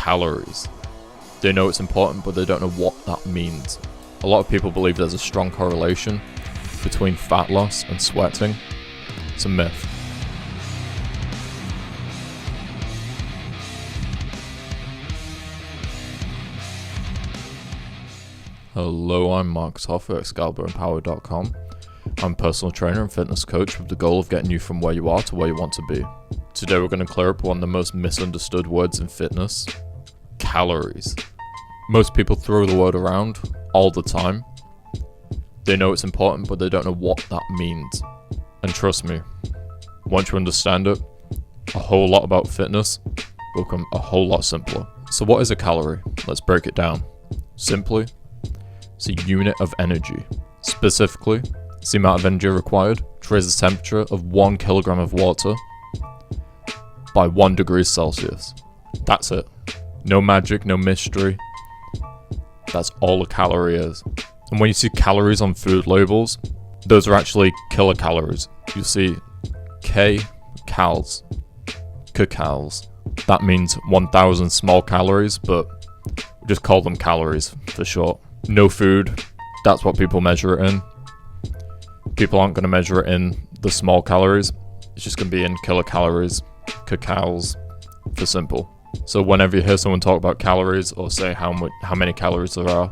Calories. They know it's important, but they don't know what that means. A lot of people believe there's a strong correlation between fat loss and sweating. It's a myth. Hello, I'm Mark Hoffer at excaliburandpower.com. I'm a personal trainer and fitness coach with the goal of getting you from where you are to where you want to be. Today we're going to clear up one of the most misunderstood words in fitness: calories. Most people throw the word around all the time. They know it's important, but they don't know what that means. And trust me, once you understand it, a whole lot about fitness will become a whole lot simpler. So what is a calorie? Let's break it down. Simply, it's a unit of energy. Specifically, it's the amount of energy required to raise the temperature of 1 kilogram of water by 1 degree Celsius. That's it. No magic, no mystery. That's all a calorie is. And when you see calories on food labels, those are actually kilocalories. You see kcals. That means 1,000 small calories, but we just call them calories for short. No food, that's what people measure it in. People aren't going to measure it in the small calories. It's just going to be in kilocalories, kcals, for simple. So whenever you hear someone talk about calories or say how many calories there are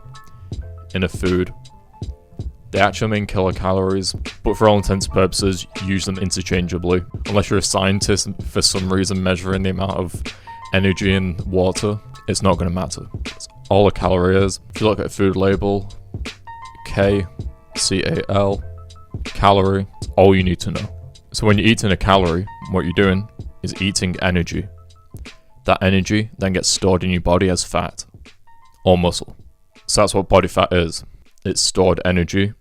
in a food, they actually mean kilocalories, but for all intents and purposes, use them interchangeably. Unless you're a scientist and for some reason measuring the amount of energy in water, it's not going to matter. It's all a calorie is. If you look at a food label, K-C-A-L, calorie, it's all you need to know. So when you're eating a calorie, what you're doing is eating energy. That energy then gets stored in your body as fat or muscle. So that's what body fat is. It's stored energy,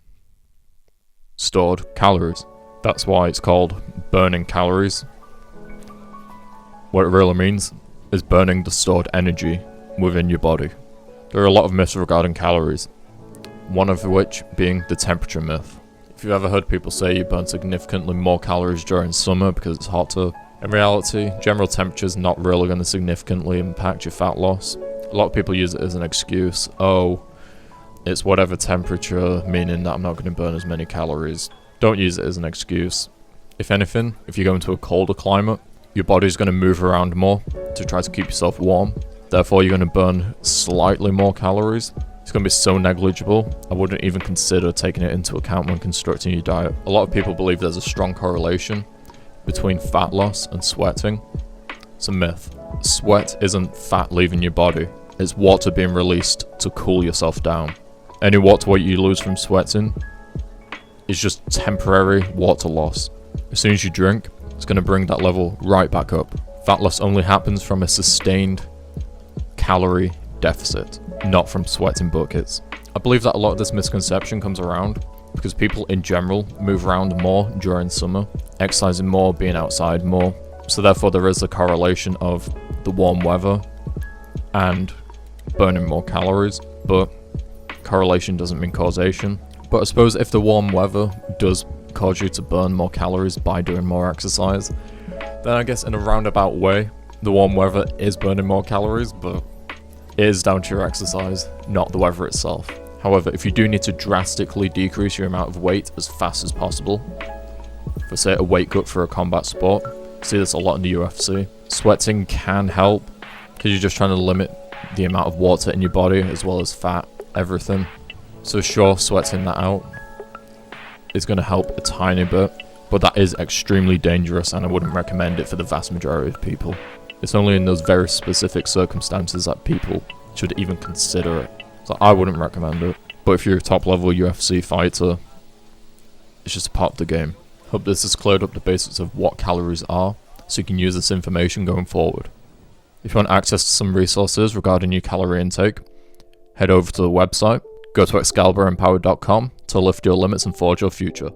stored calories. That's why it's called burning calories. What it really means is burning the stored energy within your body. There are a lot of myths regarding calories, one of which being the temperature myth. If you've ever heard people say you burn significantly more calories during summer because it's hotter, in reality, general temperature is not really going to significantly impact your fat loss. A lot of people use it as an excuse. Oh, it's whatever temperature, meaning that I'm not going to burn as many calories. Don't use it as an excuse. If anything, if you go into a colder climate, your body's going to move around more to try to keep yourself warm. Therefore, you're going to burn slightly more calories. It's going to be so negligible, I wouldn't even consider taking it into account when constructing your diet. A lot of people believe there's a strong correlation between fat loss and sweating. It's a myth. Sweat isn't fat leaving your body. It's water being released to cool yourself down. Any water weight you lose from sweating is just temporary water loss. As soon as you drink, it's going to bring that level right back up. Fat loss only happens from a sustained calorie deficit, not from sweating buckets. I believe that a lot of this misconception comes around because people in general move around more during summer, exercising more, being outside more. So therefore there is a correlation of the warm weather and burning more calories, but correlation doesn't mean causation. But I suppose if the warm weather does cause you to burn more calories by doing more exercise, then I guess in a roundabout way, the warm weather is burning more calories, but it is down to your exercise, not the weather itself. However, if you do need to drastically decrease your amount of weight as fast as possible, for say a weight cut for a combat sport, see this a lot in the UFC, sweating can help because you're just trying to limit the amount of water in your body as well as fat, everything. So sure, sweating that out is going to help a tiny bit, but that is extremely dangerous and I wouldn't recommend it for the vast majority of people. It's only in those very specific circumstances that people should even consider it. So I wouldn't recommend it. But if you're a top level UFC fighter, it's just a part of the game. Hope this has cleared up the basics of what calories are, so you can use this information going forward. If you want access to some resources regarding your calorie intake, head over to the website, go to excaliburandpower.com to lift your limits and forge your future.